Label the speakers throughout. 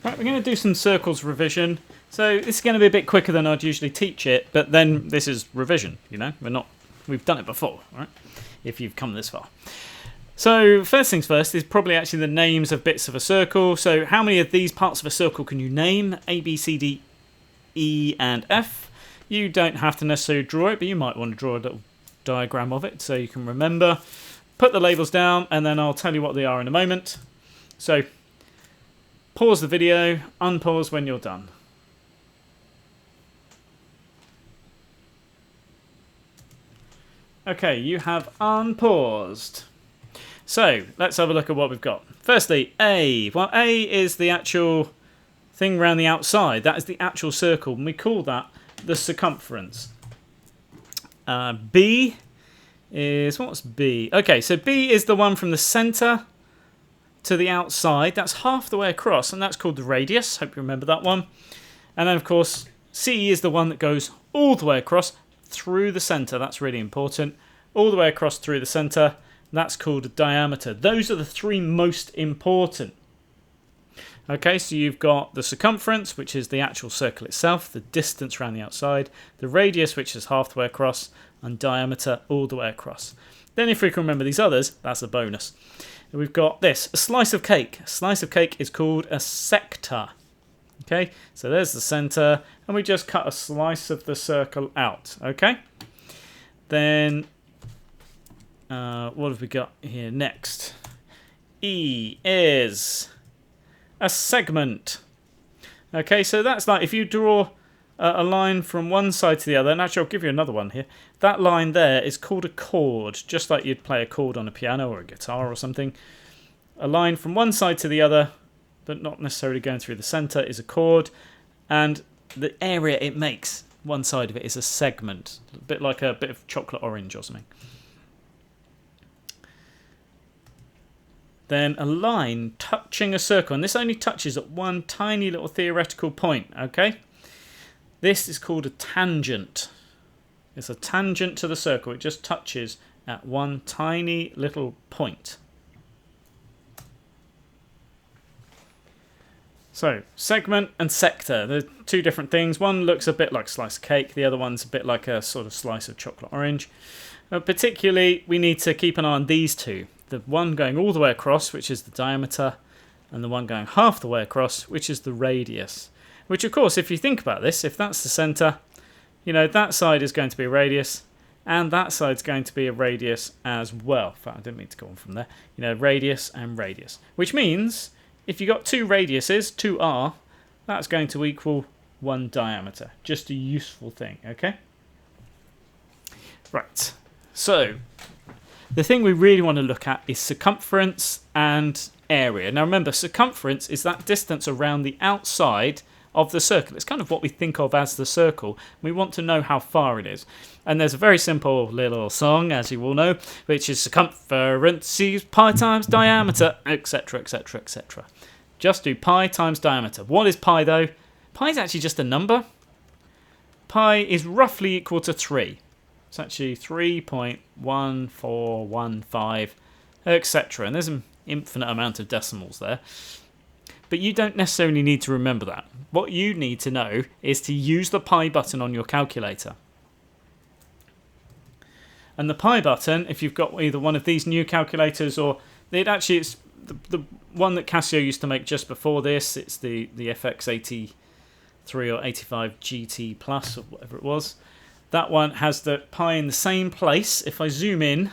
Speaker 1: Right, we're going to do some circles revision. So this is going to be a bit quicker than I'd usually teach it, but then this is revision, you know. We've done it before, right? If you've come this far. So first things first is probably actually the names of bits of a circle. So how many of these parts of a circle can you name? A, B, C, D, E, and F. You don't have to necessarily draw it, but you might want to draw a little diagram of it so you can remember. Put the labels down, and then I'll tell you what they are in a moment. So pause the video, unpause when you're done. Okay, you have unpaused. So let's have a look at what we've got. Firstly, A. Well, A is the actual thing around the outside. That is the actual circle, and we call that the circumference. B is, what's B? Okay, so B is the one from the centre to the outside. That's half the way across, and that's called the radius. Hope you remember that one. And then, of course, C is the one that goes all the way across through the centre. That's really important. All the way across through the centre. That's called a diameter. Those are the three most important. Okay, so you've got the circumference, which is the actual circle itself, the distance around the outside, the radius, which is half the way across, and diameter all the way across. Then if we can remember these others, that's a bonus. We've got this, a slice of cake. A slice of cake is called a sector. Okay, so there's the centre, and we just cut a slice of the circle out. Okay, then what have we got here next? E is a segment. Okay, so that's like if you draw a line from one side to the other, and actually I'll give you another one here. That line there is called a chord, just like you'd play a chord on a piano or a guitar or something. A line from one side to the other, but not necessarily going through the centre, is a chord, and the area it makes, one side of it, is a segment, a bit like a bit of chocolate orange or something. Then a line touching a circle, and this only touches at one tiny little theoretical point, okay? This is called a tangent. It's a tangent to the circle. It just touches at one tiny little point. So, segment and sector, they're two different things. One looks a bit like a slice of cake, the other one's a bit like a sort of slice of chocolate orange. Particularly, we need to keep an eye on these two. The one going all the way across, which is the diameter, and the one going half the way across, which is the radius. Which, of course, if you think about this, if that's the centre, you know, that side is going to be a radius, and that side's going to be a radius as well. In fact, I didn't mean to go on from there. You know, radius and radius. Which means, if you've got two radiuses, 2r, that's going to equal one diameter. Just a useful thing, okay? Right, so the thing we really want to look at is circumference and area. Now remember, circumference is that distance around the outside of the circle. It's kind of what we think of as the circle. We want to know how far it is. And there's a very simple little song, as you all know, which is circumference is pi times diameter, etc, etc, etc. Just do pi times diameter. What is pi, though? Pi is actually just a number. Pi is roughly equal to 3. It's actually 3.1415, etc. And there's an infinite amount of decimals there. But you don't necessarily need to remember that. What you need to know is to use the pi button on your calculator. And the pi button, if you've got either one of these new calculators or it's the one that Casio used to make just before this, it's the FX83 or 85 GT Plus or whatever it was. That one has the pi in the same place. If I zoom in,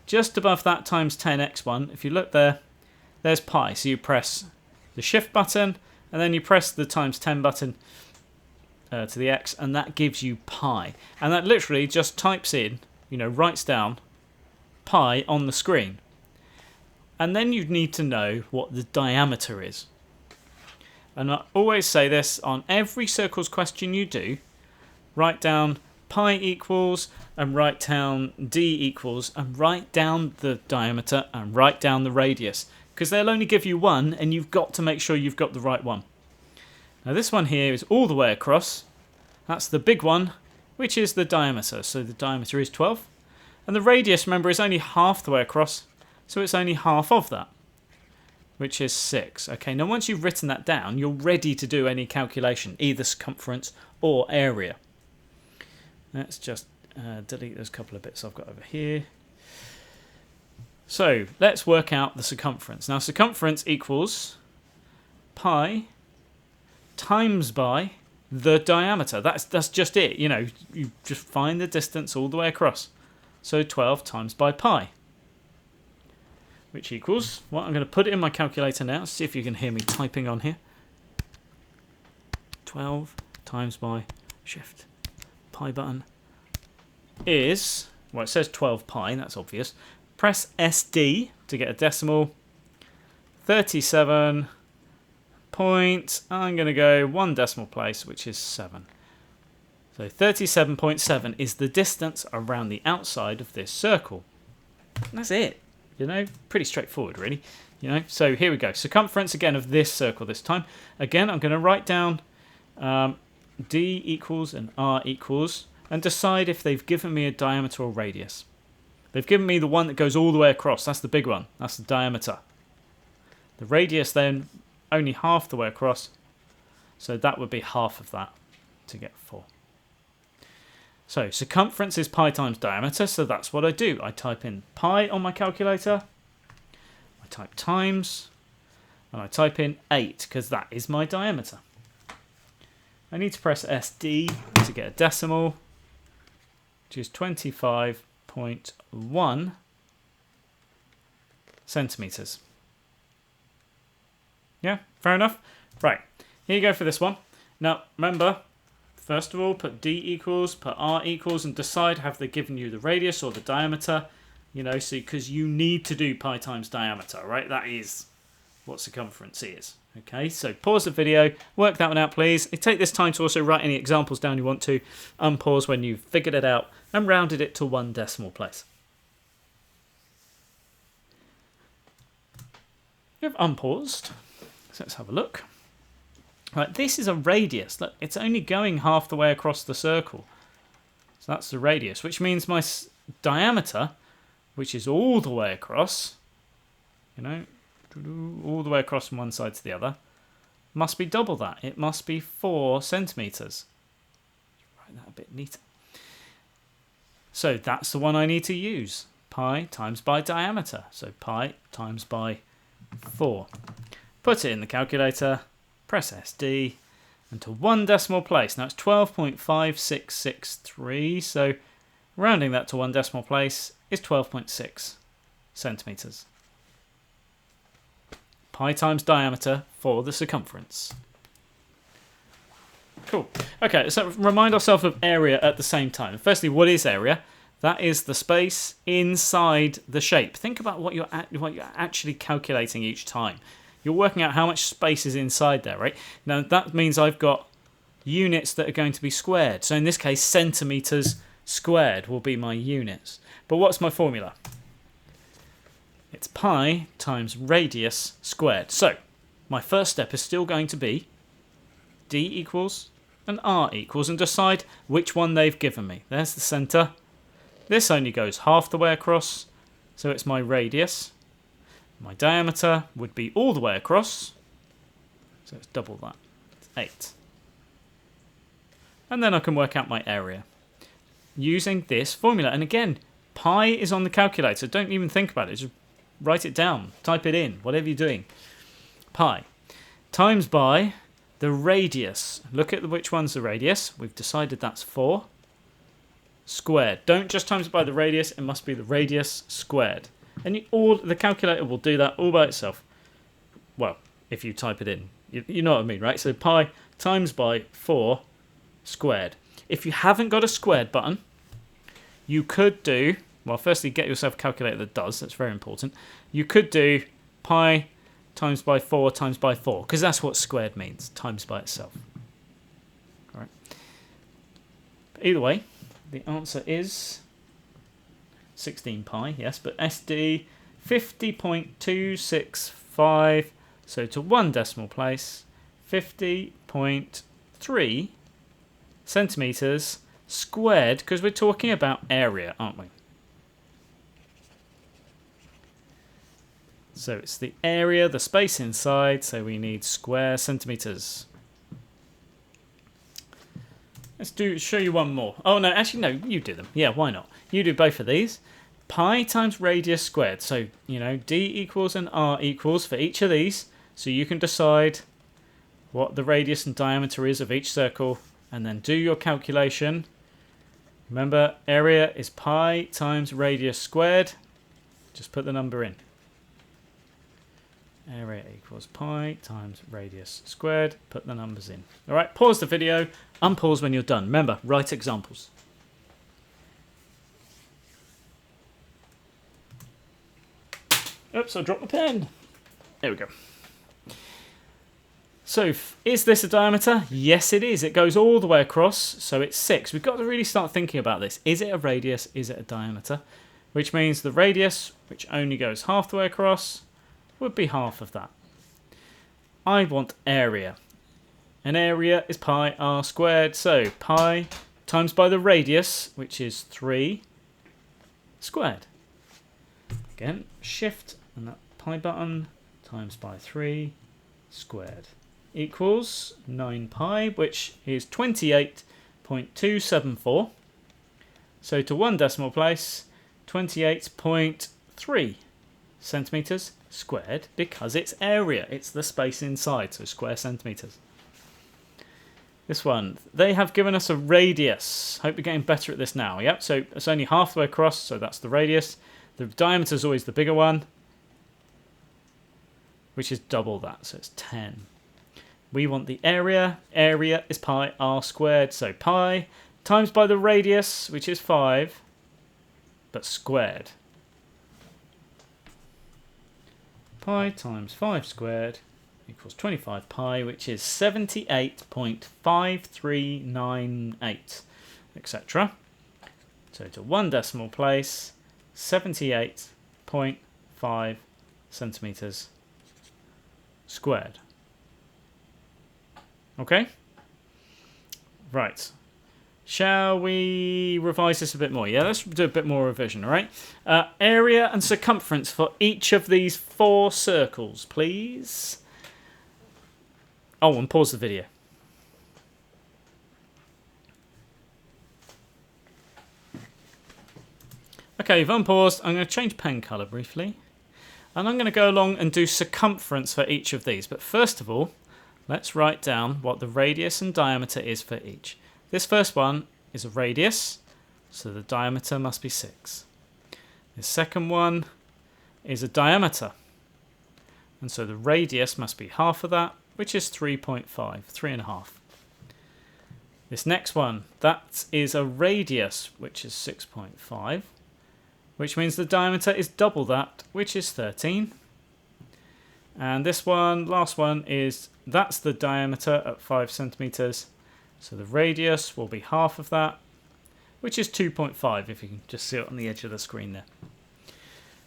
Speaker 1: just above that times 10x one, if you look there, there's pi. So you press the shift button, and then you press the times 10 button to the x, and that gives you pi. And that literally just types in, you know, writes down pi on the screen. And then you need to know what the diameter is. And I always say this on every circles question you do, write down pi equals, and write down d equals, and write down the diameter, and write down the radius. Because they'll only give you one, and you've got to make sure you've got the right one. Now this one here is all the way across. That's the big one, which is the diameter. So the diameter is 12. And the radius, remember, is only half the way across. So it's only half of that. which is 6. Okay, now once you've written that down, you're ready to do any calculation, either circumference or area. Let's just delete those couple of bits I've got over here. So let's work out the circumference. Now circumference equals pi times by the diameter. That's just it. You know, you just find the distance all the way across. So 12 times by pi, which equals, well, I'm going to put it in my calculator now, see if you can hear me typing on here. 12 times by shift pi button is, well, it says 12 pi, that's obvious. Press SD to get a decimal. 37 point, I'm going to go 1 decimal place, which is 7. So 37.7 is the distance around the outside of this circle. And that's it. You know, pretty straightforward, really. You know, so here we go. Circumference again of this circle this time. Again, I'm going to write down D equals and R equals and decide if they've given me a diameter or radius. They've given me the one that goes all the way across. That's the big one. That's the diameter. The radius then only half the way across. So that would be half of that to get 4. So circumference is pi times diameter, so that's what I do. I type in pi on my calculator, I type times, and I type in 8 because that is my diameter. I need to press SD to get a decimal, which is 25.1 centimeters. Yeah, fair enough. Right, here you go for this one. Now remember, first of all, put D equals, put R equals, and decide have they given you the radius or the diameter. You know, so because you need to do pi times diameter, right? That is what circumference is. Okay, so pause the video, work that one out, please. Take this time to also write any examples down you want to. Unpause when you've figured it out and rounded it to 1 decimal place. You've unpaused. So let's have a look. Right, this is a radius. Look, it's only going half the way across the circle. So that's the radius, which means my diameter, which is all the way across, you know, all the way across from one side to the other, must be double that. It must be 4 centimeters. Write that a bit neater. So that's the one I need to use. Pi times by diameter. So pi times by 4. Put it in the calculator. Press SD and to 1 decimal place. Now it's 12.5663, so rounding that to 1 decimal place is 12.6 centimeters. Pi times diameter for the circumference. Cool. Okay, so remind ourselves of area at the same time. Firstly, what is area? That is the space inside the shape. Think about what you're actually calculating each time. You're working out how much space is inside there, right? Now, that means I've got units that are going to be squared. So in this case, centimeters squared will be my units. But what's my formula? It's pi times radius squared. So my first step is still going to be D equals and R equals and decide which one they've given me. There's the centre. This only goes half the way across, so it's my radius. My diameter would be all the way across, so it's double that. It's 8. And then I can work out my area using this formula. And again, pi is on the calculator. Don't even think about it. Just write it down. Type it in, whatever you're doing. Pi times by the radius. Look at which one's the radius. We've decided that's 4. Squared. Don't just times it by the radius. It must be the radius squared. And the calculator will do that all by itself. Well, if you type it in. You know what I mean, right? So pi times by 4 squared. If you haven't got a squared button, you could do, well, firstly, get yourself a calculator that does. That's very important. You could do pi times by 4 times by 4, because that's what squared means, times by itself. All right. But either way, the answer is 16 pi, yes, but SD 50.265, so to 1 decimal place, 50.3 centimeters squared, because we're talking about area, aren't we? So it's the area, the space inside, so we need square centimetres. Let's show you one more. Oh no, actually no, you do them. Yeah, why not? You do both of these. Pi times radius squared. So, you know, d equals and r equals for each of these. So you can decide what the radius and diameter is of each circle and then do your calculation. Remember, area is pi times radius squared. Just put the number in. Area equals pi times radius squared. Put the numbers in. All right, pause the video. Unpause when you're done. Remember, write examples. Oops, I dropped my pen. There we go. So, is this a diameter? Yes, it is. It goes all the way across, so it's 6. We've got to really start thinking about this. Is it a radius? Is it a diameter? Which means the radius, which only goes half the way across, would be half of that. I want area. And area is pi r squared. So, pi times by the radius, which is 3 squared. Again, shift and that pi button times by 3 squared equals 9 pi, which is 28.274. So to one decimal place, 28.3 centimetres squared, because it's area. It's the space inside, so square centimetres. This one, they have given us a radius. Hope you're getting better at this now. Yep, so it's only half the way across, so that's the radius. The diameter is always the bigger one, which is double that, so it's 10. We want the area. Area is pi r squared, so pi times by the radius, which is 5, but squared. Pi times 5 squared equals 25 pi, which is 78.5398, etc. So to one decimal place, 78.5 centimetres squared. Okay? Right. Shall we revise this a bit more? Yeah, let's do a bit more revision, all right? Area and circumference for each of these 4 circles, please. Oh, and pause the video. Okay, you've unpaused. I'm going to change pen colour briefly. And I'm going to go along and do circumference for each of these. But first of all, let's write down what the radius and diameter is for each. This first one is a radius, so the diameter must be 6. The second one is a diameter, and so the radius must be half of that, which is 3.5, 3.5. This next one, that is a radius, which is 6.5, which means the diameter is double that, which is 13. And this one, last one, that's the diameter at 5 centimetres. So the radius will be half of that, which is 2.5, if you can just see it on the edge of the screen there.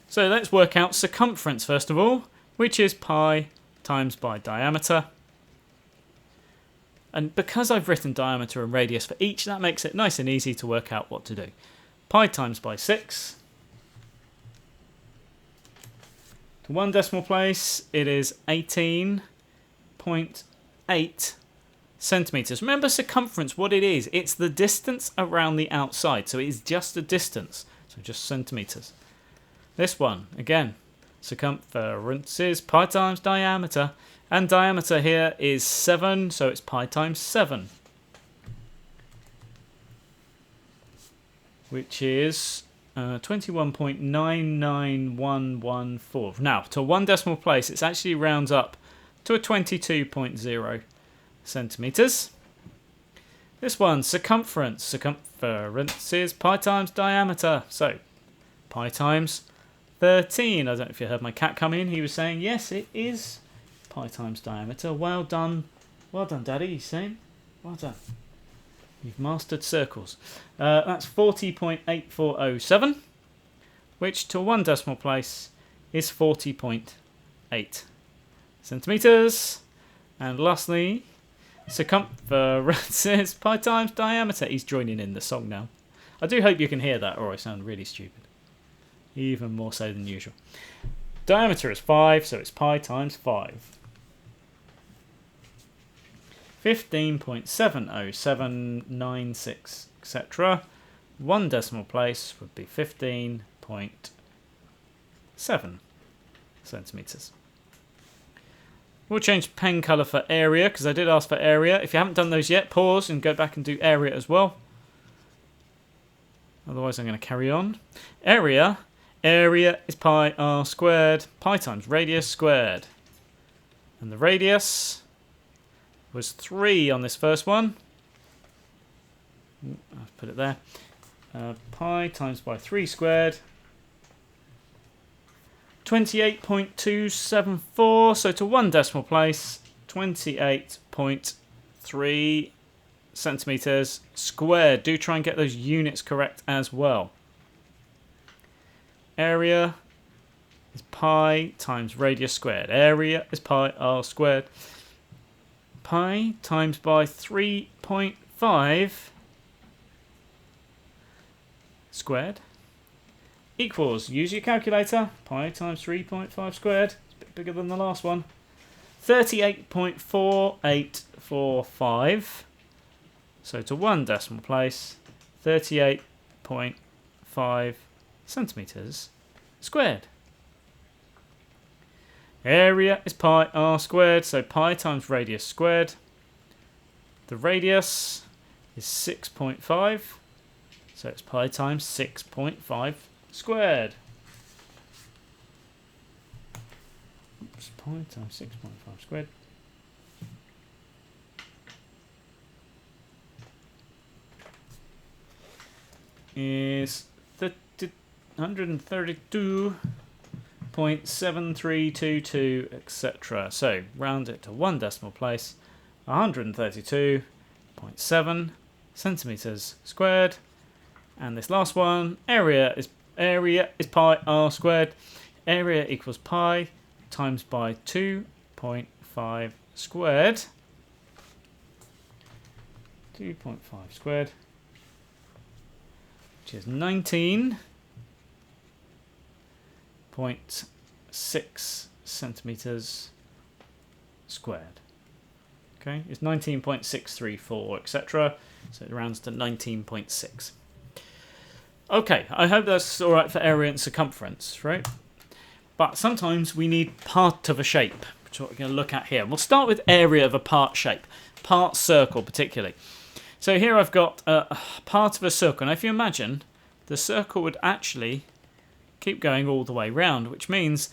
Speaker 1: So let's work out circumference first of all, which is pi times by diameter. And because I've written diameter and radius for each, that makes it nice and easy to work out what to do. Pi times by 6. To one decimal place, it is 18.8 centimetres. Remember circumference, what it is. It's the distance around the outside. So it is just a distance. So just centimetres. This one, again, circumference is pi times diameter. And diameter here is 7, so it's pi times 7. Which is 21.99114. Now, to one decimal place, it actually rounds up to a 22.0 centimetres. This one, circumference. Circumference is pi times diameter. So, pi times 13. I don't know if you heard my cat come in. He was saying, yes, it is pi times diameter. Well done. Well done, Daddy, he's saying. Well done. You've mastered circles. That's 40.8407, which to one decimal place is 40.8 centimetres. And lastly, circumference is pi times diameter. He's joining in the song now. I do hope you can hear that, or I sound really stupid. Even more so than usual. Diameter is 5, so it's pi times 5. 15.70796, etc. 1 decimal place would be 15.7 centimetres. We'll change pen colour for area, because I did ask for area. If you haven't done those yet, pause and go back and do area as well. Otherwise I'm going to carry on. Area is pi r squared, pi times radius squared. And the radius was 3 on this first one. I'll put it there. Pi times by 3 squared. 28.274, so to 1 decimal place, 28.3 centimetres squared. Do try and get those units correct as well. Area is pi times radius squared. Area is pi r squared. Pi times by 3.5 squared equals, use your calculator, pi times 3.5 squared, it's a bit bigger than the last one, 38.4845, so to 1 decimal place, 38.5 centimetres squared. Area is pi r squared, so pi times radius squared. The radius is 6.5, so it's pi times 6.5 squared. Oops, pi times 6.5 squared. Is 132.7322, etc. So round it to 1 decimal place, 132.7 centimetres squared. And this last one, area is pi r squared. Area equals pi times by 2.5 squared. 2.5 squared, which is 19.6 centimetres squared. Okay, it's 19.634, etc. So it rounds to 19.6. Okay, I hope that's all right for area and circumference, right? But sometimes we need part of a shape, which is what we're going to look at here. We'll start with area of a part shape, part circle particularly. So here I've got a part of a circle. Now if you imagine, the circle would actually keep going all the way round, which means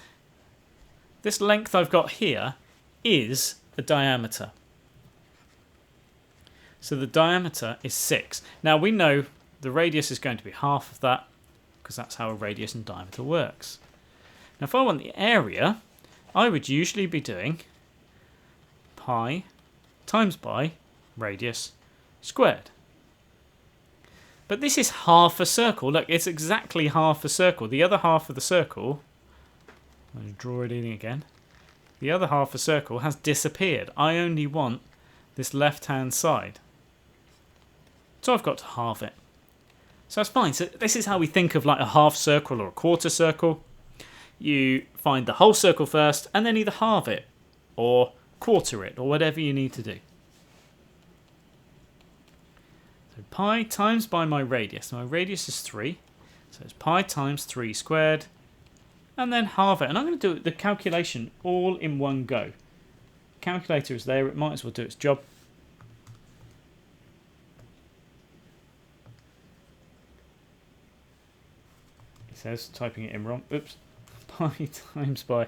Speaker 1: this length I've got here is the diameter. So the diameter is 6. Now we know the radius is going to be half of that, because that's how a radius and diameter works. Now if I want the area, I would usually be doing pi times by radius squared. But this is half a circle. Look, it's exactly half a circle. The other half of the circle, I'll draw it in again. The other half of the circle has disappeared. I only want this left-hand side. So I've got to halve it. So that's fine. So this is how we think of like a half circle or a quarter circle. You find the whole circle first and then either halve it or quarter it or whatever you need to do. So pi times by my radius. My radius is 3. So it's pi times 3 squared. And then halve it. And I'm going to do the calculation all in one go. Calculator is there. It might as well do its job. It says, typing it in wrong. Oops. Pi times by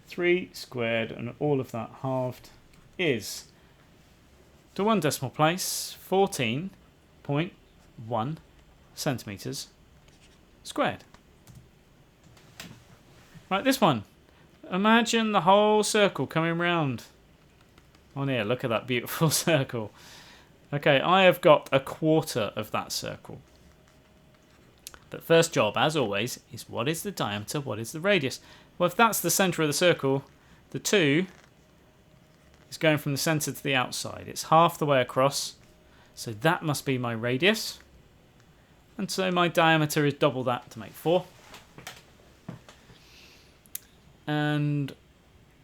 Speaker 1: 3 squared. And all of that halved is, to 1 decimal place, 14.1 centimetres squared. Right, this one. Imagine the whole circle coming round on here. Look at that beautiful circle. Okay, I have got a quarter of that circle. But first job, as always, is what is the diameter, what is the radius? Well, if that's the centre of the circle, the 2 is going from the centre to the outside. It's half the way across, so that must be my radius. And so my diameter is double that to make 4. And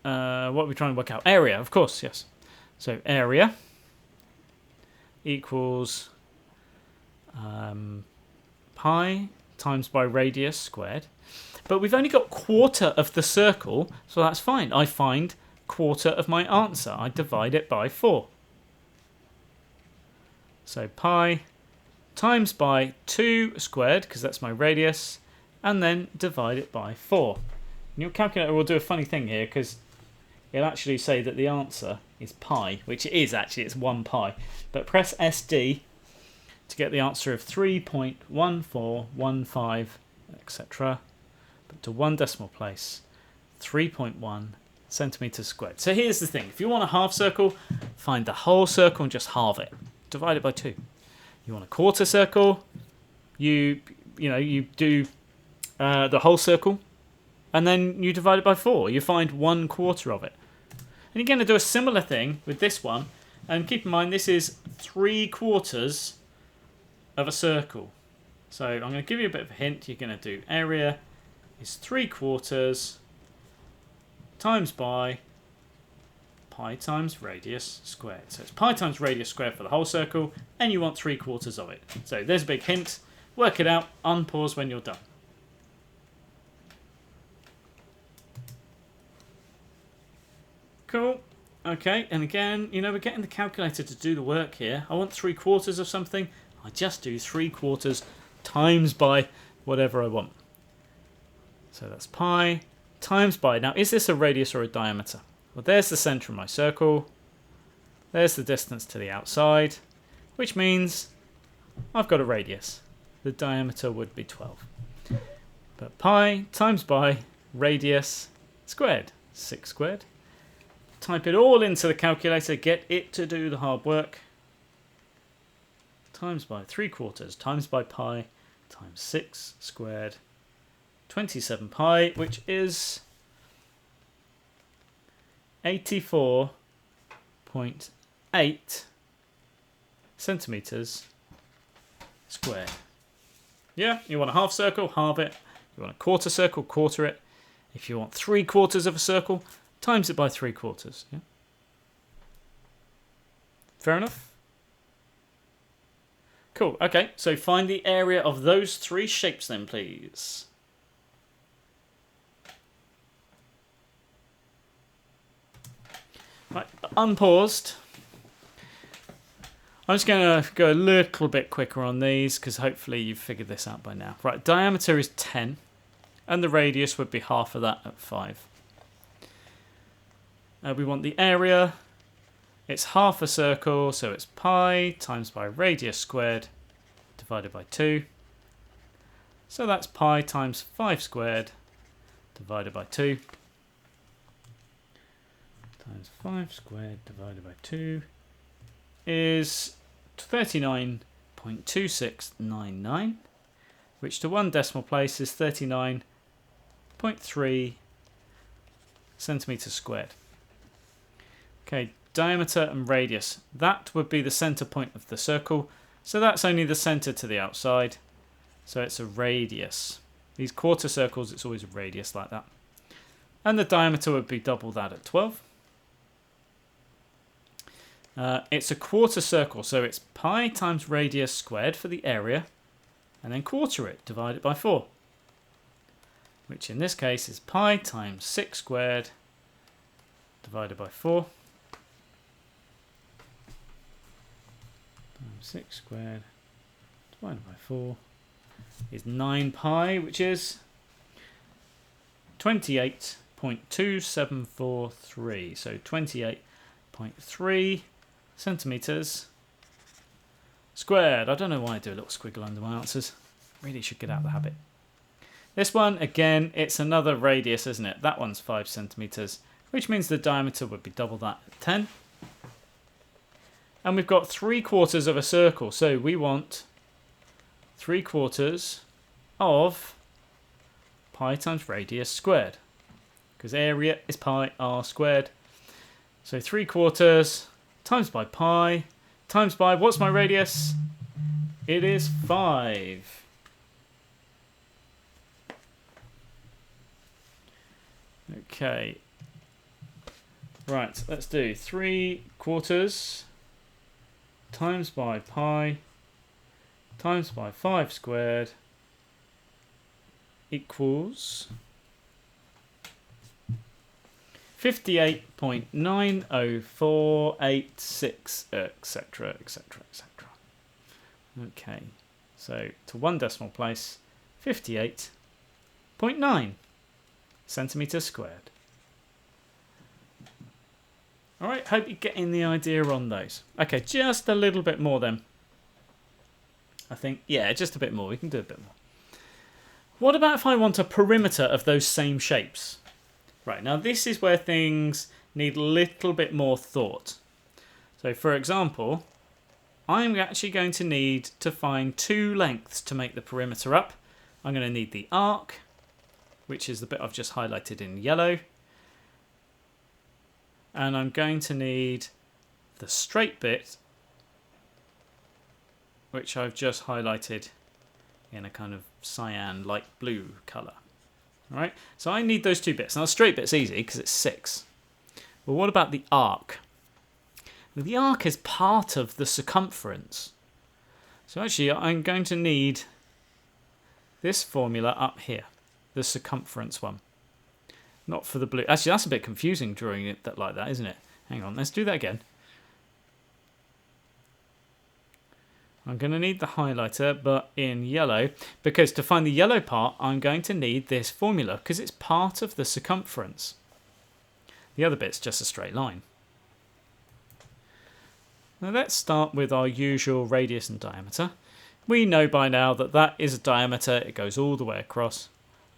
Speaker 1: what are we trying to work out? Area, of course, yes. So area equals pi times by radius squared. But we've only got quarter of the circle, so that's fine. I find quarter of my answer. I divide it by 4. So pi times by 2 squared, because that's my radius, and then divide it by 4. And your calculator will do a funny thing here, because it'll actually say that the answer is pi, which it is actually, it's 1 pi. But press SD to get the answer of 3.1415, etc. But to one decimal place, 3.1 centimeters squared. So here's the thing. If you want a half circle, find the whole circle and just halve it. Divide it by 2. You want a quarter circle, you do the whole circle, and then you divide it by 4. You find 1/4 of it. And you're going to do a similar thing with this one. And keep in mind, this is 3/4 of a circle. So I'm going to give you a bit of a hint. You're going to do area is 3/4 times by pi times radius squared. So it's pi times radius squared for the whole circle, and you want 3/4 of it. So there's a big hint. Work it out. Unpause when you're done. Cool. Okay, and again, we're getting the calculator to do the work here. I want 3/4 of something. I just do 3/4 times by whatever I want. So that's pi times by. Now, is this a radius or a diameter? Well, there's the centre of my circle. There's the distance to the outside, which means I've got a radius. The diameter would be 12. But pi times by radius squared, 6 squared. Type it all into the calculator, get it to do the hard work. Times by 3/4 times by pi times 6 squared. 27 pi, which is 84.8 centimeters squared. Yeah, you want a half circle, halve it. You want a quarter circle, quarter it. If you want 3/4 of a circle, times it by 3/4. Yeah? Fair enough? Cool, okay, so find the area of those 3 shapes then, please. Right, unpaused. I'm just going to go a little bit quicker on these because hopefully you've figured this out by now. Right, diameter is 10 and the radius would be half of that at 5. We want the area. It's half a circle, so it's pi times by radius squared divided by 2. So that's pi times 5 squared divided by 2. Times 5 squared divided by 2 is 39.2699, which to one decimal place is 39.3 centimeters squared. Okay, diameter and radius. That would be the center point of the circle. So that's only the center to the outside. So it's a radius. These quarter circles, it's always a radius like that. And the diameter would be double that at 12. It's a quarter circle, so it's pi times radius squared for the area, and then quarter it, divide it by 4. Which in this case is pi times 6 squared divided by 4. 6 squared divided by 4 is 9 pi, which is 28.2743. So 28.3 centimeters squared. I don't know why I do a little squiggle under my answers. Really should get out of the habit. This one, again, it's another radius, isn't it? That one's 5 centimeters, which means the diameter would be double that at 10. And we've got 3/4 of a circle, so we want 3/4 of pi times radius squared, because area is pi r squared. So 3/4 times by pi times by, what's my radius? It is 5. Okay. Right, let's do 3/4 times by pi times by 5 squared equals 58.90486, etc., etc., etc. Okay, so to one decimal place, 58.9 centimetres squared. All right, hope you're getting the idea on those. Okay, just a little bit more then. I think, yeah, just a bit more. We can do a bit more. What about if I want a perimeter of those same shapes? Right, now this is where things need a little bit more thought. So, for example, I'm actually going to need to find two lengths to make the perimeter up. I'm going to need the arc, which is the bit I've just highlighted in yellow. And I'm going to need the straight bit, which I've just highlighted in a kind of cyan, light blue colour. All right, so I need those two bits. Now the straight bit's easy because it's 6. Well, what about the arc? The arc is part of the circumference. So actually I'm going to need this formula up here, the circumference one. Not for the blue. Actually, that's a bit confusing drawing it like that, isn't it? Hang on, let's do that again. I'm going to need the highlighter, but in yellow, because to find the yellow part, I'm going to need this formula, because it's part of the circumference. The other bit's just a straight line. Now let's start with our usual radius and diameter. We know by now that that is a diameter, it goes all the way across,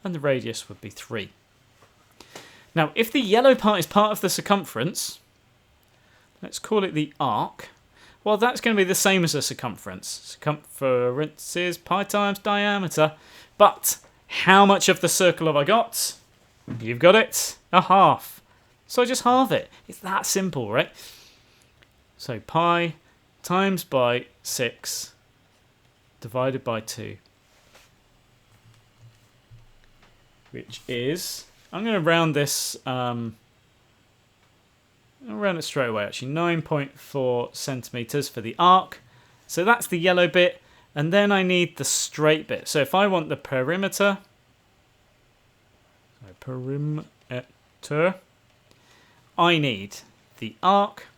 Speaker 1: and the radius would be 3. Now, if the yellow part is part of the circumference, let's call it the arc. Well, that's going to be the same as a circumference. Circumference is pi times diameter. But how much of the circle have I got? You've got it. A half. So I just halve it. It's that simple, right? So pi times by 6 divided by 2. Which is... I'm going to round this, I'll round it straight away actually, 9.4 centimetres for the arc. So that's the yellow bit, and then I need the straight bit. So if I want the perimeter, I need the arc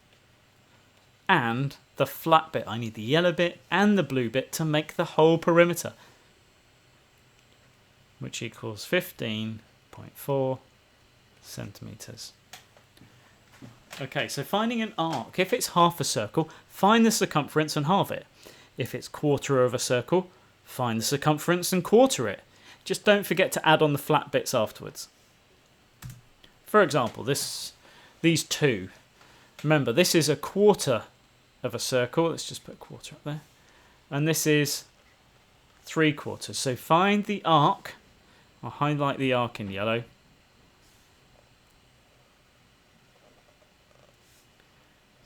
Speaker 1: and the flat bit. I need the yellow bit and the blue bit to make the whole perimeter, which equals 15.4 centimetres. Okay, so finding an arc. If it's half a circle, find the circumference and halve it. If it's quarter of a circle, find the circumference and quarter it. Just don't forget to add on the flat bits afterwards. For example, these two. Remember, this is a quarter of a circle. Let's just put a quarter up there. And this is 3/4. So find the arc. I'll highlight the arc in yellow.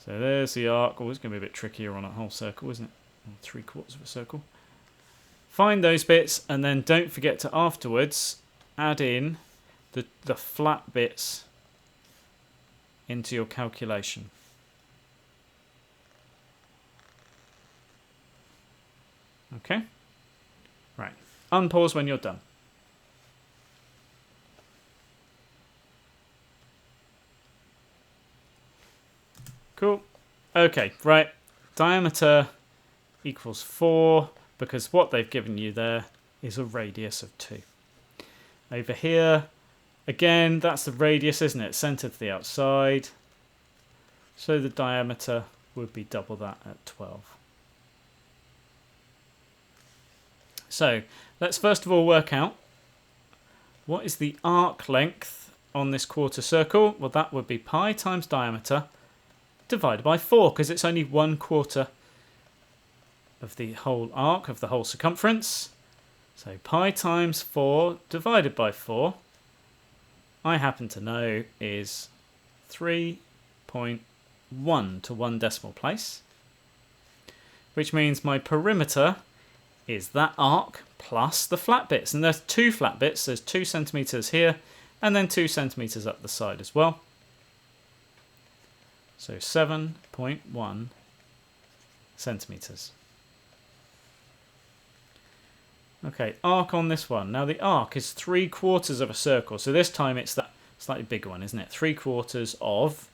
Speaker 1: So there's the arc. Oh, it's going to be a bit trickier on a whole circle, isn't it? 3/4 of a circle. Find those bits, and then don't forget to afterwards add in the flat bits into your calculation. Okay? Right. Unpause when you're done. Cool. Okay, right. Diameter equals 4, because what they've given you there is a radius of 2. Over here, again, that's the radius, isn't it? Centre to the outside. So the diameter would be double that at 12. So let's first of all work out what is the arc length on this quarter circle. Well, that would be pi times diameter divided by 4, because it's only 1/4 of the whole arc, of the whole circumference. So pi times 4 divided by 4, I happen to know, is 3.1 to 1 decimal place, which means my perimeter is that arc plus the flat bits. And there's 2 flat bits. There's 2 centimetres here and then 2 centimetres up the side as well. So 7.1 centimetres. Okay, arc on this one. Now the arc is 3/4 of a circle, so this time it's that slightly bigger one, isn't it? 3/4 of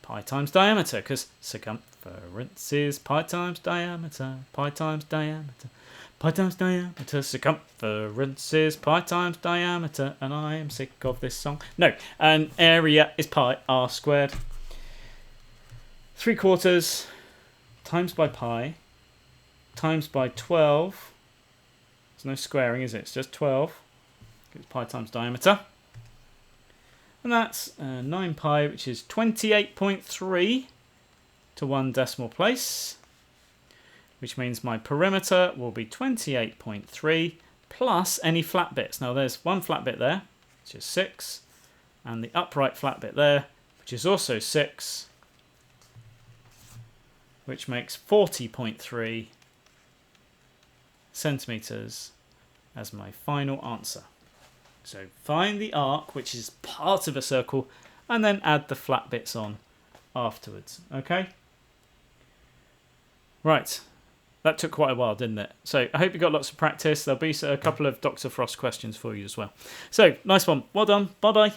Speaker 1: pi times diameter, because circumference is pi times diameter, pi times diameter, pi times diameter, circumference is pi times diameter, and I am sick of this song. No, and area is pi r squared. 3/4 times by pi times by 12. There's no squaring, is it? It's just 12. It's pi times diameter. And that's 9 pi, which is 28.3 to 1 decimal place, which means my perimeter will be 28.3 plus any flat bits. Now there's one flat bit there, which is 6, and the upright flat bit there, which is also 6, which makes 40.3 centimetres as my final answer. So find the arc, which is part of a circle, and then add the flat bits on afterwards. Okay? Right. That took quite a while, didn't it? So I hope you got lots of practice. There'll be a couple of Dr. Frost questions for you as well. So, nice one. Well done. Bye-bye.